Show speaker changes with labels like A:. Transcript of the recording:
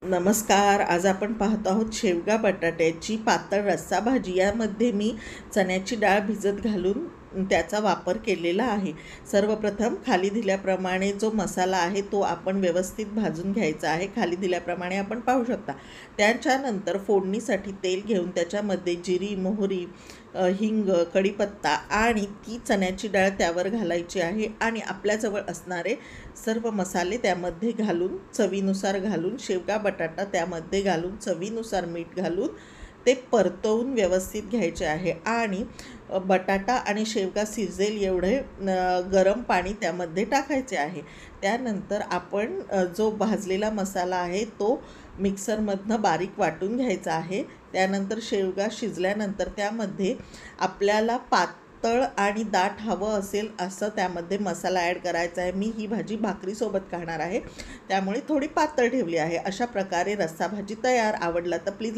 A: नमस्कार. आज आपण पाहत आहोत शेवगा बटाट्याची पातळ रस्सा भाजी. यामध्ये मी चण्याची डाळ भिजत घालून त्याचा वापर केलेला आहे. सर्वप्रथम खाली दिल्याप्रमाणे जो मसाला आहे तो आपण व्यवस्थित भाजून घ्यायचा आहे. खाली दिल्याप्रमाणे आपण पाहू शकता. त्याच्यानंतर फोडणीसाठी तेल घेऊन त्याच्यामध्ये जिरी, मोहरी, हिंग, कढीपत्ता आणि ती चण्याची डाळ त्यावर घालायची आहे आणि आपल्याजवळ असणारे सर्व मसाले त्यामध्ये घालून चवीनुसार घालून शेवगा बटाटा त्यामध्ये घालून चवीनुसार मीठ घालून ते परतवून व्यवस्थित घ्यायचे आहे आणि बटाटा आणि शेवगा शिजेल एवढे गरम पाणी त्यामध्ये टाकायचे आहे. त्यानंतर आपण जो भाजलेला मसाला आहे तो मिक्सरमधनं बारीक वाटून घ्यायचा आहे. त्यानंतर शेवगा शिजल्यानंतर त्यामध्ये आपल्याला पातळ आणि दाट हवं असेल असं त्यामध्ये मसाला ॲड करायचा आहे. मी ही भाजी भाकरीसोबत खाणार आहे त्यामुळे थोडी पातळ ठेवली आहे. अशा प्रकारे रस्सा भाजी तयार. आवडला तर प्लीज लाईक